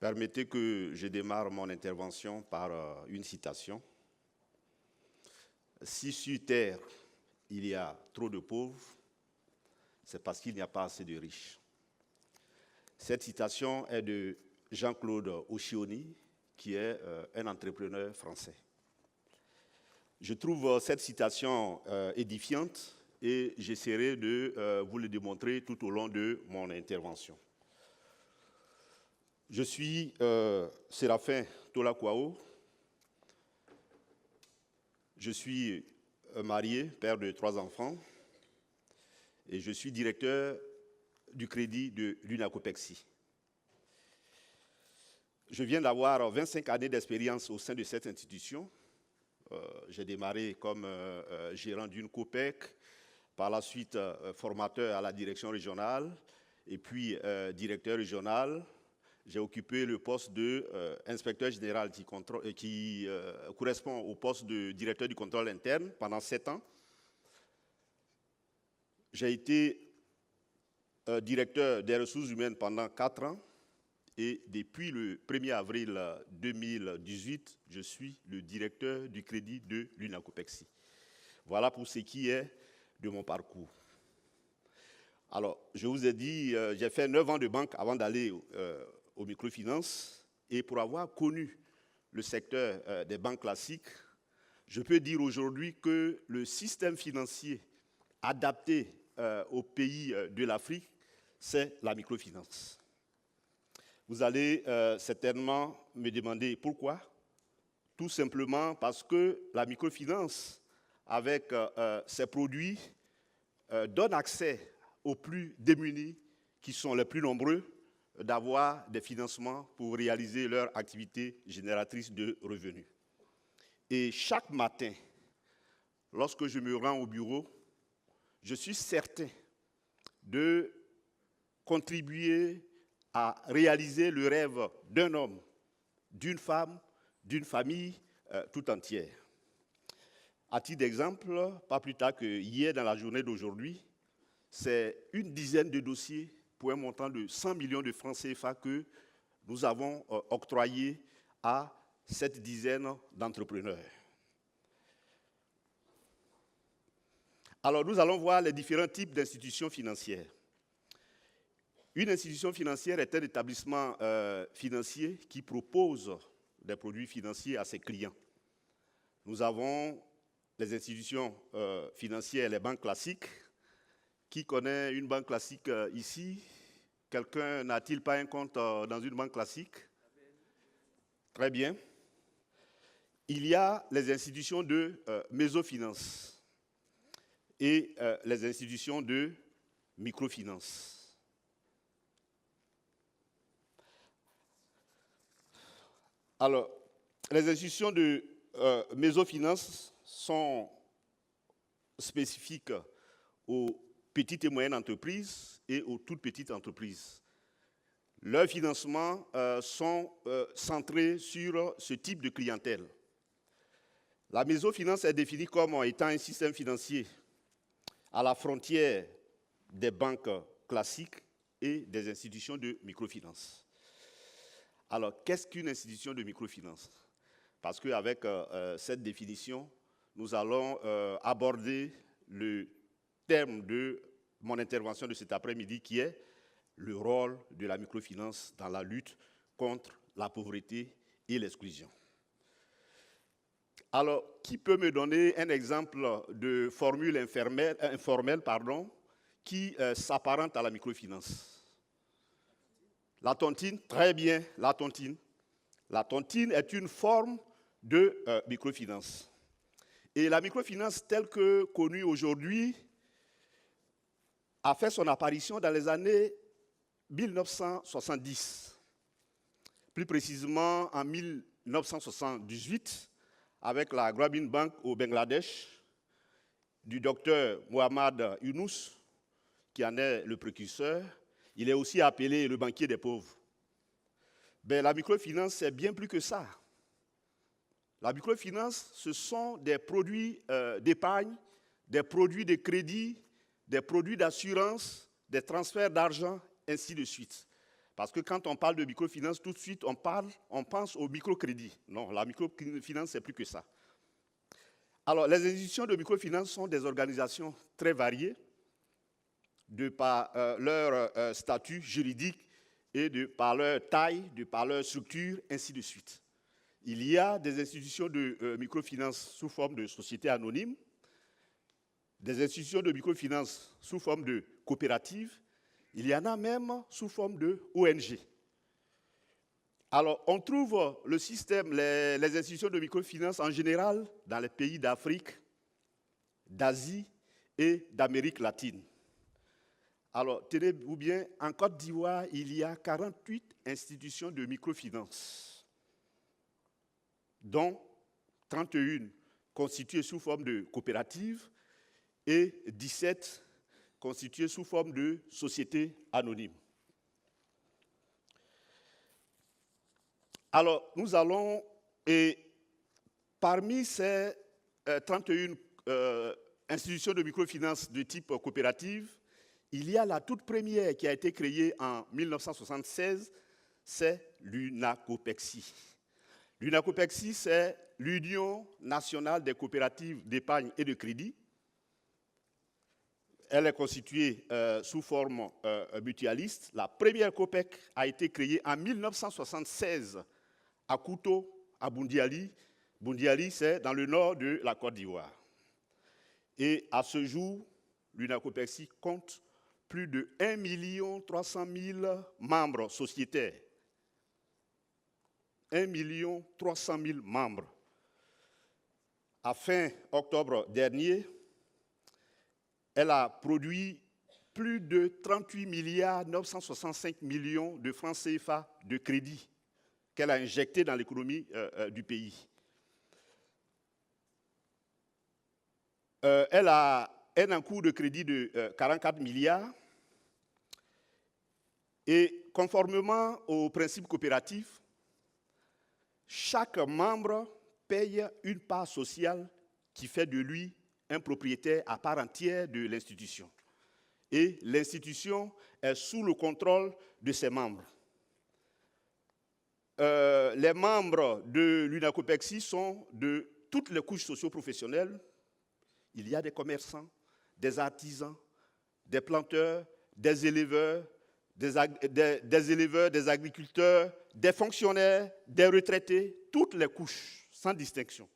Permettez que je démarre mon intervention par une citation. Si sur terre il y a trop de pauvres, c'est parce qu'il n'y a pas assez de riches. Cette citation est de Jean-Claude Occhioni, qui est un entrepreneur français. Je trouve cette citation édifiante et j'essaierai de vous le démontrer tout au long de mon intervention. Je suis Séraphin Tolakwao. Je suis marié, père de 3 enfants, et je suis directeur du crédit de l'UNACOPEXI. Je viens d'avoir 25 années d'expérience au sein de cette institution. J'ai démarré comme gérant d'une COPEC, par la suite formateur à la direction régionale, et puis directeur régional. J'ai occupé le poste d'inspecteur général qui correspond au poste de directeur du contrôle interne pendant 7 ans. J'ai été directeur des ressources humaines pendant 4 ans et depuis le 1er avril 2018, je suis le directeur du crédit de l'UNACOPEXI. Voilà pour ce qui est de mon parcours. Alors, je vous ai dit, j'ai fait 9 ans de banque avant d'aller aux microfinances, et pour avoir connu le secteur des banques classiques, je peux dire aujourd'hui que le système financier adapté aux pays de l'Afrique, c'est la microfinance. Vous allez certainement me demander pourquoi. Tout simplement parce que la microfinance, avec ses produits, donne accès aux plus démunis, qui sont les plus nombreux, d'avoir des financements pour réaliser leur activité génératrice de revenus. Et chaque matin, lorsque je me rends au bureau, je suis certain de contribuer à réaliser le rêve d'un homme, d'une femme, d'une famille tout entière. À titre d'exemple, pas plus tard que hier dans la journée d'aujourd'hui, c'est une dizaine de dossiers pour un montant de 100 millions de francs CFA que nous avons octroyé à cette dizaine d'entrepreneurs. Alors, nous allons voir les différents types d'institutions financières. Une institution financière est un établissement financier qui propose des produits financiers à ses clients. Nous avons les institutions financières, les banques classiques. Qui connaît une banque classique ici? Quelqu'un n'a-t-il pas un compte dans une banque classique? Très bien. Il y a les institutions de mésofinance et les institutions de microfinance. Alors, les institutions de mésofinance sont spécifiques aux petites et moyennes entreprises et aux toutes petites entreprises. Leurs financements sont centrés sur ce type de clientèle. La mésofinance est définie comme étant un système financier à la frontière des banques classiques et des institutions de microfinance. Alors, qu'est-ce qu'une institution de microfinance? Parce qu'avec cette définition, nous allons aborder le terme de mon intervention de cet après-midi, qui est le rôle de la microfinance dans la lutte contre la pauvreté et l'exclusion. Alors, qui peut me donner un exemple de formule informelle qui s'apparente à la microfinance? La tontine, très bien, la tontine. La tontine est une forme de microfinance. Et la microfinance telle que connue aujourd'hui a fait son apparition dans les années 1970. Plus précisément en 1978, avec la Grameen Bank au Bangladesh, du docteur Mohamed Yunus, qui en est le précurseur. Il est aussi appelé le banquier des pauvres. Ben, la microfinance, c'est bien plus que ça. La microfinance, ce sont des produits d'épargne, des produits de crédit, des produits d'assurance, des transferts d'argent, ainsi de suite. Parce que quand on parle de microfinance, tout de suite, on pense au microcrédit. Non, la microfinance, c'est plus que ça. Alors, les institutions de microfinance sont des organisations très variées de par leur statut juridique et de par leur taille, de par leur structure, ainsi de suite. Il y a des institutions de microfinance sous forme de sociétés anonymes, des institutions de microfinance sous forme de coopératives, il y en a même sous forme de ONG. Alors, on trouve le système, les institutions de microfinance en général dans les pays d'Afrique, d'Asie et d'Amérique latine. Alors, tenez-vous bien, en Côte d'Ivoire, il y a 48 institutions de microfinance, dont 31 constituées sous forme de coopératives et 17 constituées sous forme de sociétés anonymes. Alors, nous allons, et parmi ces 31 institutions de microfinance de type coopérative, il y a la toute première qui a été créée en 1976, c'est l'UNACOPEXI. L'UNACOPEXI, c'est l'Union nationale des coopératives d'épargne et de crédit. Elle est constituée sous forme mutualiste. La première COPEC a été créée en 1976 à Kouto, à Boundiali. Boundiali, c'est dans le nord de la Côte d'Ivoire. Et à ce jour, l'UNACOPEXI compte plus de 1 300 000 membres sociétaires. 1 300 000 membres. À fin octobre dernier, elle a produit plus de 38 965 000 000 de francs CFA de crédit qu'elle a injecté dans l'économie du pays. Elle a un encours de crédit de 44 milliards et conformément aux principes coopératifs, chaque membre paye une part sociale qui fait de lui un propriétaire à part entière de l'institution. Et l'institution est sous le contrôle de ses membres. Les membres de l'UNACOPEXI sont de toutes les couches socio-professionnelles. Il y a des commerçants, des artisans, des planteurs, des éleveurs, des agriculteurs, des fonctionnaires, des retraités, toutes les couches, sans distinction,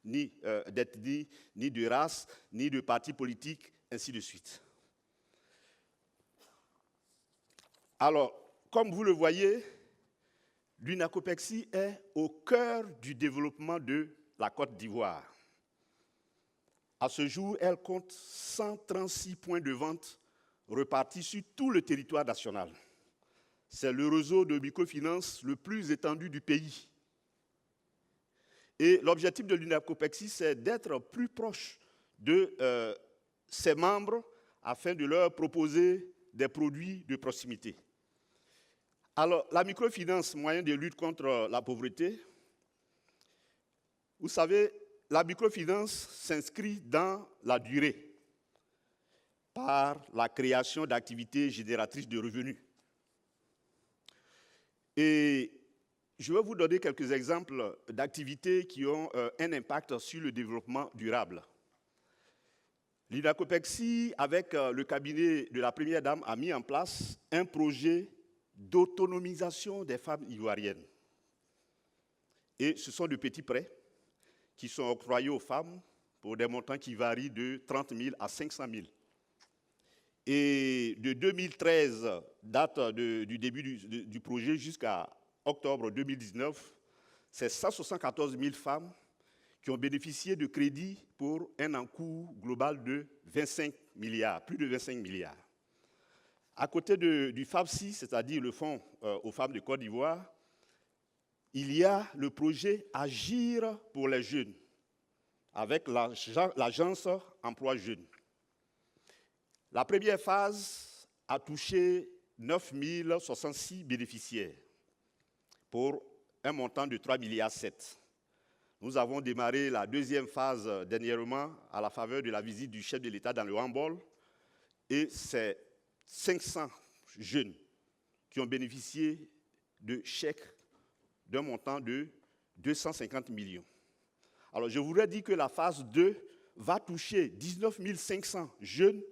ni d'ethnie, ni de race, ni de parti politique, ainsi de suite. Alors, comme vous le voyez, l'UNACOPEXI est au cœur du développement de la Côte d'Ivoire. À ce jour, elle compte 136 points de vente repartis sur tout le territoire national. C'est le réseau de microfinance le plus étendu du pays. Et l'objectif de l'UNACOPEXI, c'est d'être plus proche de ses membres afin de leur proposer des produits de proximité. Alors, la microfinance, moyen de lutte contre la pauvreté, vous savez, la microfinance s'inscrit dans la durée par la création d'activités génératrices de revenus. Et je vais vous donner quelques exemples d'activités qui ont un impact sur le développement durable. L'UNACOPEXI, avec le cabinet de la Première Dame, a mis en place un projet d'autonomisation des femmes ivoiriennes. Et ce sont de petits prêts qui sont octroyés aux femmes pour des montants qui varient de 30 000 à 500 000. Et de 2013, date du début du projet, jusqu'à octobre 2019, c'est 174 000 femmes qui ont bénéficié de crédits pour un encours global de 25 milliards, plus de 25 milliards. À côté du FAPSI, c'est-à-dire le Fonds aux femmes de Côte d'Ivoire, il y a le projet Agir pour les jeunes, avec l'agence Emploi Jeunes. La première phase a touché 9 066 bénéficiaires pour un montant de 3,7 milliards. Nous avons démarré la deuxième phase dernièrement à la faveur de la visite du chef de l'État dans le Hambol et c'est 500 jeunes qui ont bénéficié de chèques d'un montant de 250 millions. Alors, je voudrais dire que la phase 2 va toucher 19 500 jeunes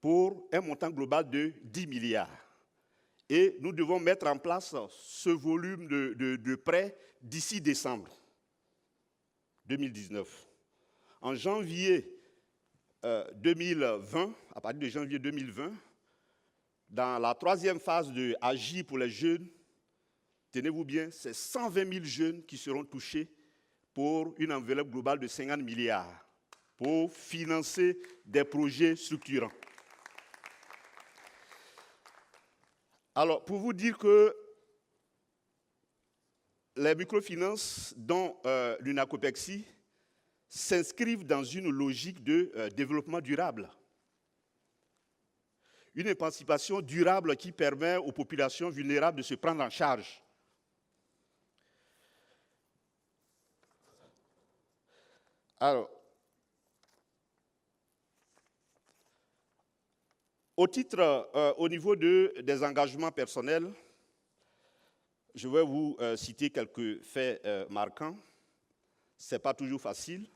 pour un montant global de 10 milliards. Et nous devons mettre en place ce volume de prêts d'ici décembre 2019. En janvier 2020, à partir de janvier 2020, dans la troisième phase de Agir pour les jeunes, tenez-vous bien, c'est 120 000 jeunes qui seront touchés pour une enveloppe globale de 50 milliards pour financer des projets structurants. Alors, pour vous dire que les microfinances, dont l'UNACOPEXI, s'inscrivent dans une logique de développement durable. Une émancipation durable qui permet aux populations vulnérables de se prendre en charge. Alors, au niveau des engagements personnels, je vais vous citer quelques faits marquants. Ce n'est pas toujours facile,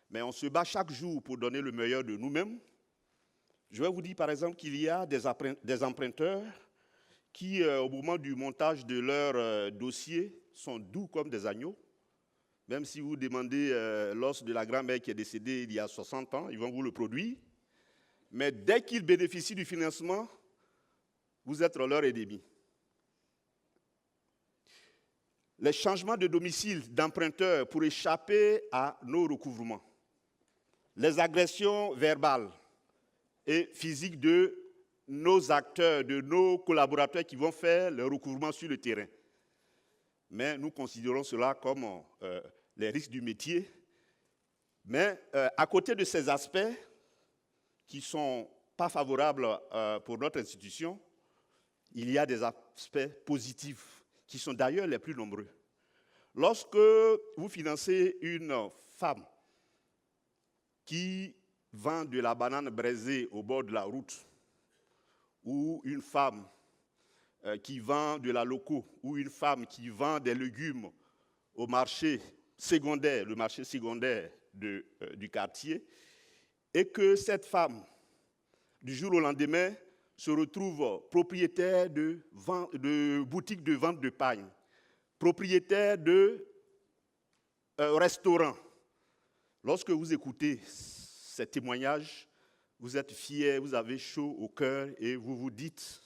mais on se bat chaque jour pour donner le meilleur de nous-mêmes. Je vais vous dire par exemple qu'il y a des emprunteurs qui, au moment du montage de leur dossier, sont doux comme des agneaux. Même si vous demandez l'os de la grand-mère qui est décédée il y a 60 ans, ils vont vous le produire. Mais dès qu'ils bénéficient du financement, vous êtes leur ennemi. Les changements de domicile d'emprunteurs pour échapper à nos recouvrements. Les agressions verbales et physiques de nos acteurs, de nos collaborateurs qui vont faire le recouvrement sur le terrain. Mais nous considérons cela comme les risques du métier. Mais à côté de ces aspects qui ne sont pas favorables pour notre institution, il y a des aspects positifs qui sont d'ailleurs les plus nombreux. Lorsque vous financez une femme qui vend de la banane braisée au bord de la route, ou une femme qui vend de la loco, ou une femme qui vend des légumes au marché secondaire, le marché secondaire du quartier, et que cette femme, du jour au lendemain, se retrouve propriétaire de boutique de vente de pain, propriétaire de restaurant. Lorsque vous écoutez ces témoignages, vous êtes fiers, vous avez chaud au cœur et vous vous dites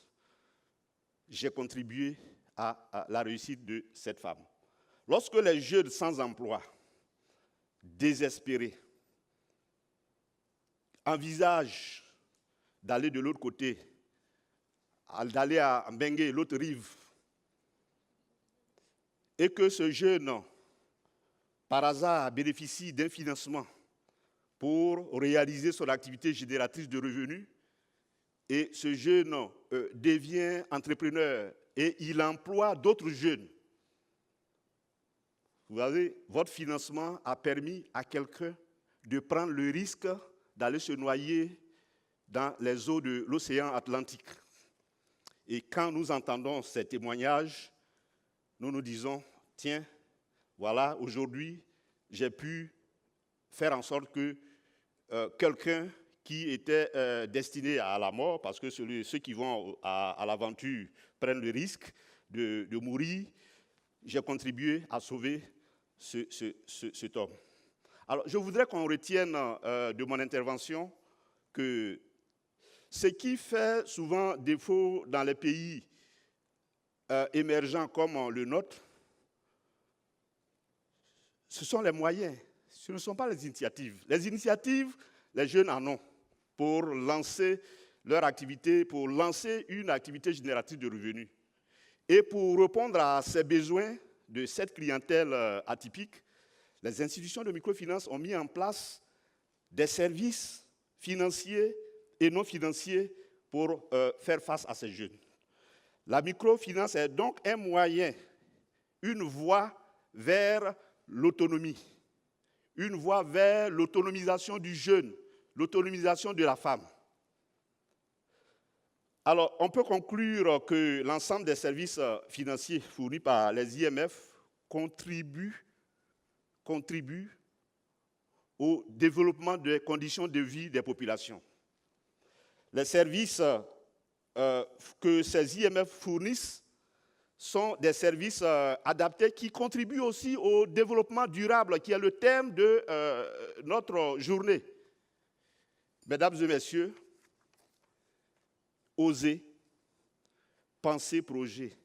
« j'ai contribué à la réussite de cette femme ». Lorsque les jeunes sans emploi, désespérés, envisagent d'aller de l'autre côté, d'aller à Mbengue, l'autre rive, et que ce jeune, par hasard, bénéficie d'un financement pour réaliser son activité génératrice de revenus, et ce jeune devient entrepreneur et il emploie d'autres jeunes. Vous voyez, votre financement a permis à quelqu'un de prendre le risque d'aller se noyer dans les eaux de l'océan Atlantique. Et quand nous entendons ces témoignages, nous nous disons, tiens, voilà, aujourd'hui, j'ai pu faire en sorte que quelqu'un qui était destiné à la mort, parce que ceux qui vont à l'aventure prennent le risque de mourir, j'ai contribué à sauver cet homme. Alors, je voudrais qu'on retienne de mon intervention que ce qui fait souvent défaut dans les pays émergents comme le nôtre, ce sont les moyens, ce ne sont pas les initiatives. Les initiatives, les jeunes en ont pour lancer leur activité, pour lancer une activité génératrice de revenus. Et pour répondre à ces besoins de cette clientèle atypique, les institutions de microfinance ont mis en place des services financiers et non financiers pour faire face à ces jeunes. La microfinance est donc un moyen, une voie vers l'autonomie, une voie vers l'autonomisation du jeune, l'autonomisation de la femme. Alors, on peut conclure que l'ensemble des services financiers fournis par les IMF contribuent au développement des conditions de vie des populations. Les services que ces IMF fournissent sont des services adaptés qui contribuent aussi au développement durable, qui est le thème de notre journée. Mesdames et messieurs, osez, pensez projet,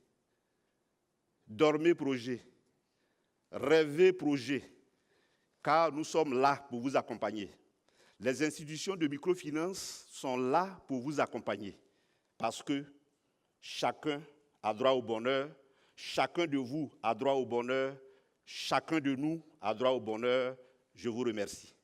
dormez projet, rêvez projet, car nous sommes là pour vous accompagner. Les institutions de microfinance sont là pour vous accompagner, parce que chacun a droit au bonheur, chacun de vous a droit au bonheur, chacun de nous a droit au bonheur. Je vous remercie.